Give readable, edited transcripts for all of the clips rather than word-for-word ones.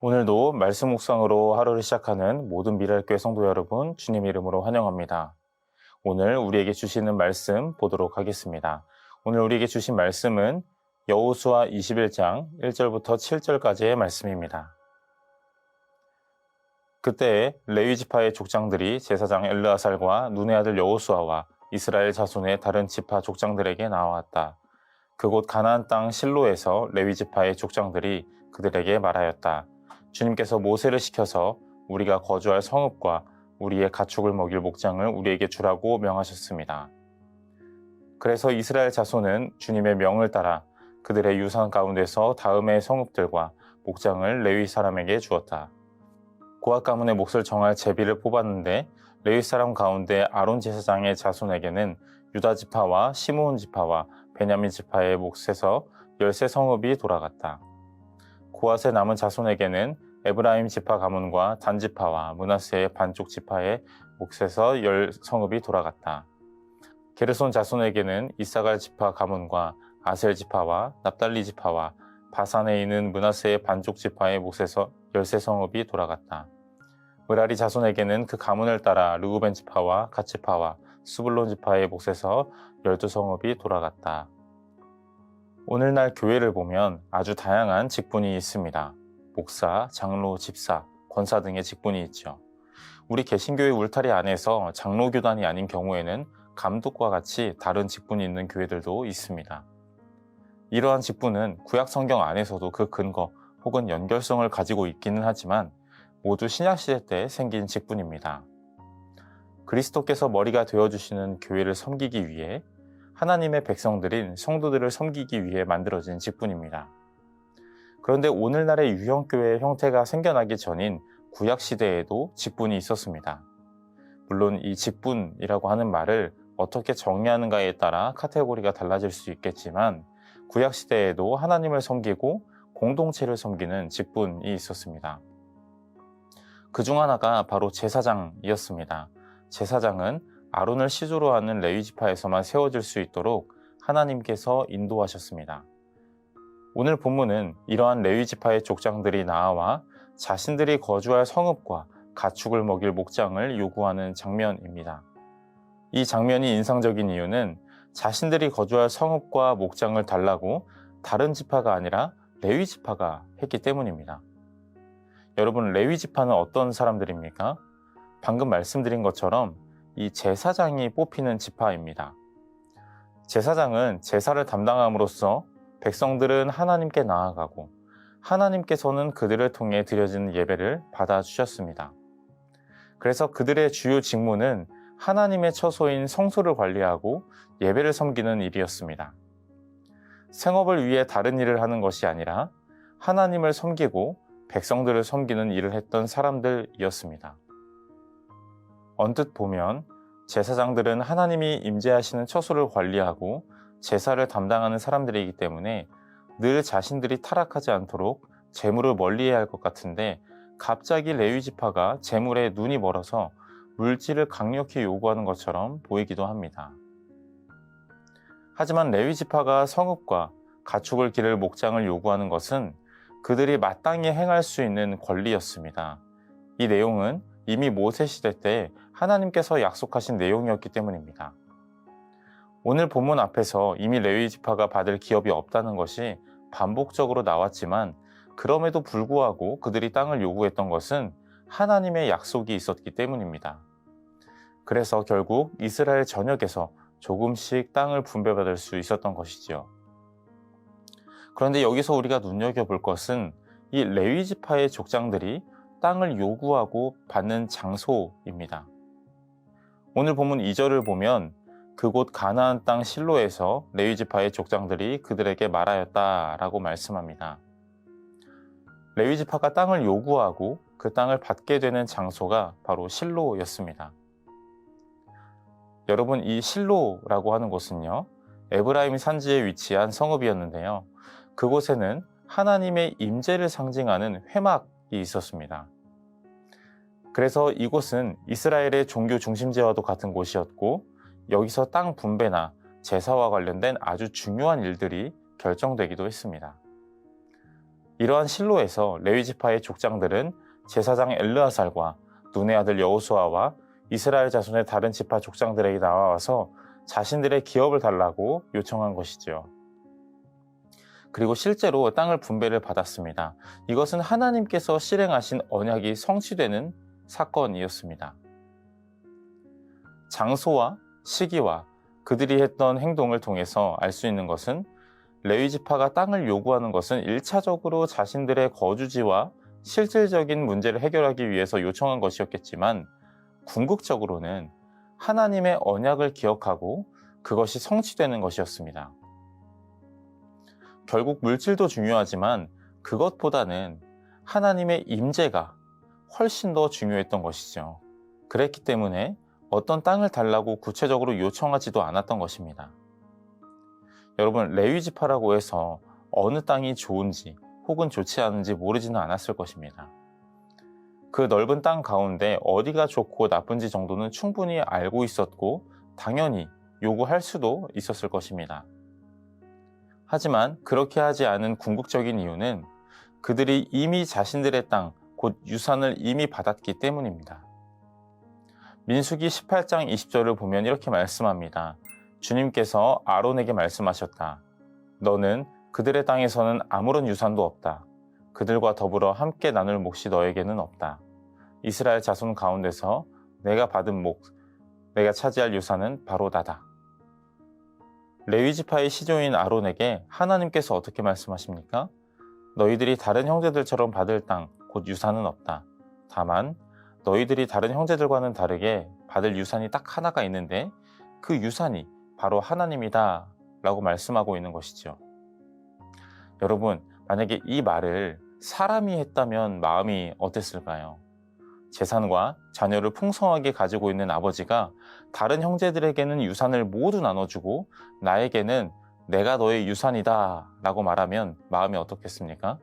오늘도 말씀 묵상으로 하루를 시작하는 모든 미랄교회 성도 여러분, 주님 이름으로 환영합니다. 오늘 우리에게 주시는 말씀 보도록 하겠습니다. 오늘 우리에게 주신 말씀은 여호수아 21장 1절부터 7절까지의 말씀입니다. 그때 레위 지파의 족장들이 제사장 엘르아살과 눈의 아들 여호수아와 이스라엘 자손의 다른 지파 족장들에게 나왔다. 그곳 가나안 땅 실로에서 레위 지파의 족장들이 그들에게 말하였다. 주님께서 모세를 시켜서 우리가 거주할 성읍과 우리의 가축을 먹일 목장을 우리에게 주라고 명하셨습니다. 그래서 이스라엘 자손은 주님의 명을 따라 그들의 유산 가운데서 다음의 성읍들과 목장을 레위 사람에게 주었다. 고앗 가문의 몫을 정할 제비를 뽑았는데 레위 사람 가운데 아론 제사장의 자손에게는 유다 지파와 시므온 지파와 베냐민 지파의 몫에서 13성읍이 돌아갔다. 고앗의 남은 자손에게는 에브라임 지파 가문과 단 지파와 므낫세의 반쪽 지파의 몫에서 10성읍이 돌아갔다. 게르손 자손에게는 이사갈 지파 가문과 아셀 지파와 납달리 지파와 바산에 있는 므낫세의 반쪽 지파의 몫에서 13성읍이 돌아갔다. 므라리 자손에게는 그 가문을 따라 르우벤 지파와 갓 지파와 스불론 지파의 몫에서 12성읍이 돌아갔다. 오늘날 교회를 보면 아주 다양한 직분이 있습니다. 목사, 장로, 집사, 권사 등의 직분이 있죠. 우리 개신교회 울타리 안에서 장로교단이 아닌 경우에는 감독과 같이 다른 직분이 있는 교회들도 있습니다. 이러한 직분은 구약 성경 안에서도 그 근거 혹은 연결성을 가지고 있기는 하지만 모두 신약시대 때 생긴 직분입니다. 그리스도께서 머리가 되어주시는 교회를 섬기기 위해 하나님의 백성들인 성도들을 섬기기 위해 만들어진 직분입니다. 그런데 오늘날의 유형교회의 형태가 생겨나기 전인 구약시대에도 직분이 있었습니다. 물론 이 직분이라고 하는 말을 어떻게 정의하는가에 따라 카테고리가 달라질 수 있겠지만 구약시대에도 하나님을 섬기고 공동체를 섬기는 직분이 있었습니다. 그중 하나가 바로 제사장이었습니다. 제사장은 아론을 시조로 하는 레위 지파에서만 세워질 수 있도록 하나님께서 인도하셨습니다. 오늘 본문은 이러한 레위 지파의 족장들이 나와 자신들이 거주할 성읍과 가축을 먹일 목장을 요구하는 장면입니다. 이 장면이 인상적인 이유는 자신들이 거주할 성읍과 목장을 달라고 다른 지파가 아니라 레위 지파가 했기 때문입니다. 여러분, 레위 지파는 어떤 사람들입니까? 방금 말씀드린 것처럼 이 제사장이 뽑히는 지파입니다. 제사장은 제사를 담당함으로써 백성들은 하나님께 나아가고 하나님께서는 그들을 통해 드려지는 예배를 받아주셨습니다. 그래서 그들의 주요 직무는 하나님의 처소인 성소를 관리하고 예배를 섬기는 일이었습니다. 생업을 위해 다른 일을 하는 것이 아니라 하나님을 섬기고 백성들을 섬기는 일을 했던 사람들이었습니다. 언뜻 보면 제사장들은 하나님이 임재하시는 처소를 관리하고 제사를 담당하는 사람들이기 때문에 늘 자신들이 타락하지 않도록 재물을 멀리해야 할 것 같은데 갑자기 레위 지파가 재물에 눈이 멀어서 물질을 강력히 요구하는 것처럼 보이기도 합니다. 하지만 레위 지파가 성읍과 가축을 기를 목장을 요구하는 것은 그들이 마땅히 행할 수 있는 권리였습니다. 이 내용은 이미 모세 시대 때 하나님께서 약속하신 내용이었기 때문입니다. 오늘 본문 앞에서 이미 레위 지파가 받을 기업이 없다는 것이 반복적으로 나왔지만 그럼에도 불구하고 그들이 땅을 요구했던 것은 하나님의 약속이 있었기 때문입니다. 그래서 결국 이스라엘 전역에서 조금씩 땅을 분배받을 수 있었던 것이지요. 그런데 여기서 우리가 눈여겨볼 것은 이 레위 지파의 족장들이 땅을 요구하고 받는 장소입니다. 오늘 본문 2절을 보면 그곳 가나안 땅 실로에서 레위 지파의 족장들이 그들에게 말하였다라고 말씀합니다. 레위 지파가 땅을 요구하고 그 땅을 받게 되는 장소가 바로 실로였습니다. 여러분, 이 실로라고 하는 곳은요, 에브라임 산지에 위치한 성읍이었는데요. 그곳에는 하나님의 임재를 상징하는 회막이 있었습니다. 그래서 이곳은 이스라엘의 종교 중심제와도 같은 곳이었고 여기서 땅 분배나 제사와 관련된 아주 중요한 일들이 결정되기도 했습니다. 이러한 실로에서 레위지파의 족장들은 제사장 엘르아살과 눈의 아들 여호수아와 이스라엘 자손의 다른 지파 족장들에게 나와서 자신들의 기업을 달라고 요청한 것이지요. 그리고 실제로 땅을 분배를 받았습니다. 이것은 하나님께서 실행하신 언약이 성취되는 사건이었습니다. 장소와 시기와 그들이 했던 행동을 통해서 알 수 있는 것은 레위지파가 땅을 요구하는 것은 1차적으로 자신들의 거주지와 실질적인 문제를 해결하기 위해서 요청한 것이었겠지만 궁극적으로는 하나님의 언약을 기억하고 그것이 성취되는 것이었습니다. 결국 물질도 중요하지만 그것보다는 하나님의 임재가 훨씬 더 중요했던 것이죠. 그랬기 때문에 어떤 땅을 달라고 구체적으로 요청하지도 않았던 것입니다. 여러분, 레위지파라고 해서 어느 땅이 좋은지 혹은 좋지 않은지 모르지는 않았을 것입니다. 그 넓은 땅 가운데 어디가 좋고 나쁜지 정도는 충분히 알고 있었고 당연히 요구할 수도 있었을 것입니다. 하지만 그렇게 하지 않은 궁극적인 이유는 그들이 이미 자신들의 땅, 곧 유산을 이미 받았기 때문입니다. 민수기 18장 20절을 보면 이렇게 말씀합니다. 주님께서 아론에게 말씀하셨다. 너는 그들의 땅에서는 아무런 유산도 없다. 그들과 더불어 함께 나눌 몫이 너에게는 없다. 이스라엘 자손 가운데서 내가 받은 몫, 내가 차지할 유산은 바로 나다. 레위지파의 시조인 아론에게 하나님께서 어떻게 말씀하십니까? 너희들이 다른 형제들처럼 받을 땅, 곧 유산은 없다. 다만 너희들이 다른 형제들과는 다르게 받을 유산이 딱 하나가 있는데 그 유산이 바로 하나님이다 라고 말씀하고 있는 것이죠. 여러분, 만약에 이 말을 사람이 했다면 마음이 어땠을까요? 재산과 자녀를 풍성하게 가지고 있는 아버지가 다른 형제들에게는 유산을 모두 나눠주고 나에게는 내가 너의 유산이다 라고 말하면 마음이 어떻겠습니까?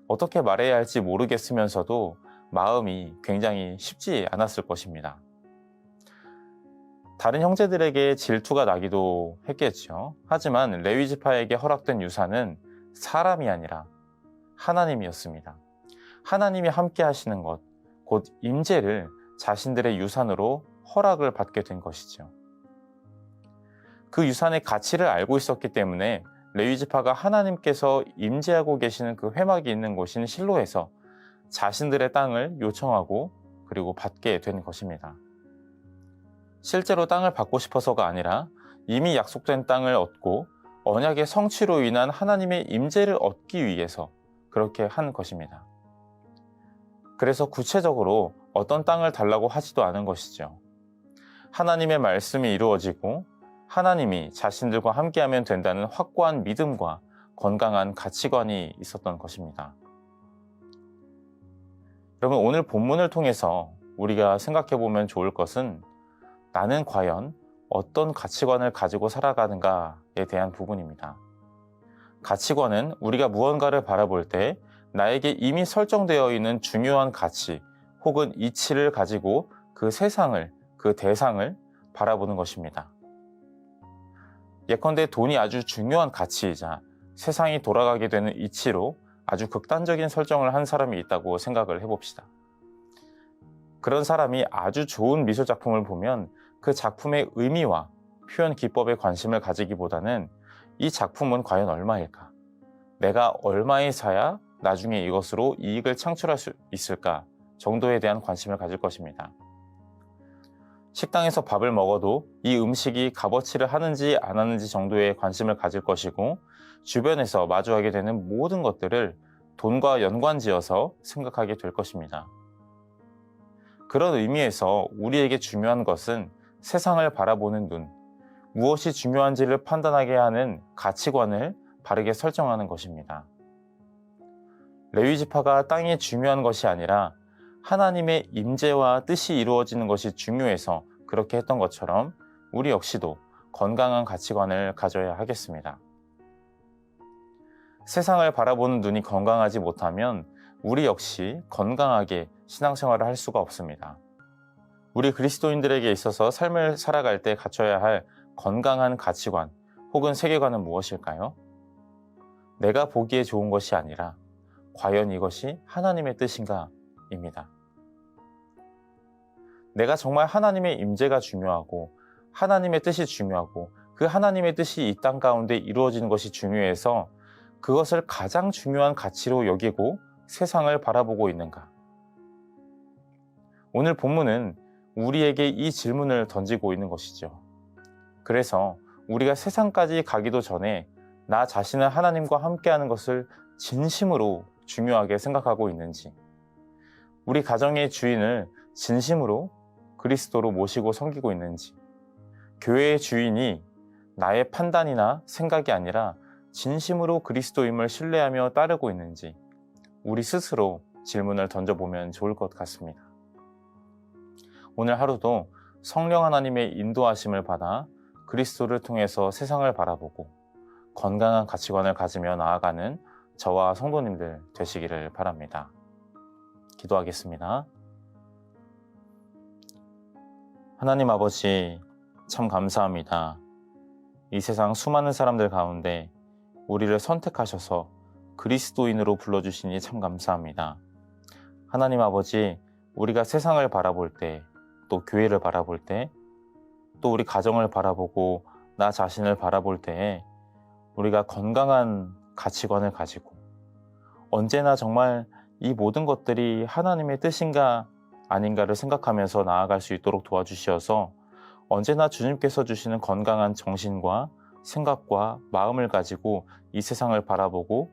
어떻게 말해야 할지 모르겠으면서도 마음이 굉장히 쉽지 않았을 것입니다. 다른 형제들에게 질투가 나기도 했겠죠. 하지만 레위지파에게 허락된 유산은 사람이 아니라 하나님이었습니다. 하나님이 함께 하시는 것, 곧 임재를 자신들의 유산으로 허락을 받게 된 것이죠. 그 유산의 가치를 알고 있었기 때문에 레위지파가 하나님께서 임재하고 계시는 그 회막이 있는 곳인 실로에서 자신들의 땅을 요청하고 그리고 받게 된 것입니다. 실제로 땅을 받고 싶어서가 아니라 이미 약속된 땅을 얻고 언약의 성취로 인한 하나님의 임재를 얻기 위해서 그렇게 한 것입니다. 그래서 구체적으로 어떤 땅을 달라고 하지도 않은 것이죠. 하나님의 말씀이 이루어지고 하나님이 자신들과 함께하면 된다는 확고한 믿음과 건강한 가치관이 있었던 것입니다. 여러분, 오늘 본문을 통해서 우리가 생각해 보면 좋을 것은 나는 과연 어떤 가치관을 가지고 살아가는가에 대한 부분입니다. 가치관은 우리가 무언가를 바라볼 때 나에게 이미 설정되어 있는 중요한 가치 혹은 이치를 가지고 그 세상을, 그 대상을 바라보는 것입니다. 예컨대 돈이 아주 중요한 가치이자 세상이 돌아가게 되는 이치로 아주 극단적인 설정을 한 사람이 있다고 생각을 해봅시다. 그런 사람이 아주 좋은 미술 작품을 보면 그 작품의 의미와 표현 기법에 관심을 가지기보다는 이 작품은 과연 얼마일까? 내가 얼마에 사야 나중에 이것으로 이익을 창출할 수 있을까? 정도에 대한 관심을 가질 것입니다. 식당에서 밥을 먹어도 이 음식이 값어치를 하는지 안 하는지 정도의 관심을 가질 것이고 주변에서 마주하게 되는 모든 것들을 돈과 연관지어서 생각하게 될 것입니다. 그런 의미에서 우리에게 중요한 것은 세상을 바라보는 눈, 무엇이 중요한지를 판단하게 하는 가치관을 바르게 설정하는 것입니다. 레위지파가 땅이 중요한 것이 아니라 하나님의 임재와 뜻이 이루어지는 것이 중요해서 그렇게 했던 것처럼 우리 역시도 건강한 가치관을 가져야 하겠습니다. 세상을 바라보는 눈이 건강하지 못하면 우리 역시 건강하게 신앙생활을 할 수가 없습니다. 우리 그리스도인들에게 있어서 삶을 살아갈 때 갖춰야 할 건강한 가치관 혹은 세계관은 무엇일까요? 내가 보기에 좋은 것이 아니라 과연 이것이 하나님의 뜻인가입니다. 내가 정말 하나님의 임재가 중요하고 하나님의 뜻이 중요하고 그 하나님의 뜻이 이 땅 가운데 이루어지는 것이 중요해서 그것을 가장 중요한 가치로 여기고 세상을 바라보고 있는가? 오늘 본문은 우리에게 이 질문을 던지고 있는 것이죠. 그래서 우리가 세상까지 가기도 전에 나 자신은 하나님과 함께하는 것을 진심으로 중요하게 생각하고 있는지, 우리 가정의 주인을 진심으로 그리스도로 모시고 섬기고 있는지, 교회의 주인이 나의 판단이나 생각이 아니라 진심으로 그리스도임을 신뢰하며 따르고 있는지 우리 스스로 질문을 던져보면 좋을 것 같습니다. 오늘 하루도 성령 하나님의 인도하심을 받아 그리스도를 통해서 세상을 바라보고 건강한 가치관을 가지며 나아가는 저와 성도님들 되시기를 바랍니다. 기도하겠습니다. 하나님 아버지, 참 감사합니다. 이 세상 수많은 사람들 가운데 우리를 선택하셔서 그리스도인으로 불러주시니 참 감사합니다. 하나님 아버지, 우리가 세상을 바라볼 때, 또 교회를 바라볼 때, 또 우리 가정을 바라보고 나 자신을 바라볼 때에 우리가 건강한 가치관을 가지고 언제나 정말 이 모든 것들이 하나님의 뜻인가 아닌가를 생각하면서 나아갈 수 있도록 도와주시어서 언제나 주님께서 주시는 건강한 정신과 생각과 마음을 가지고 이 세상을 바라보고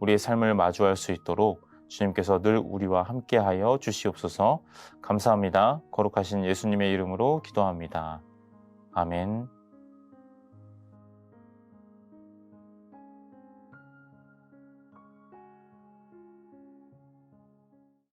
우리의 삶을 마주할 수 있도록 주님께서 늘 우리와 함께하여 주시옵소서. 감사합니다. 거룩하신 예수님의 이름으로 기도합니다. 아멘.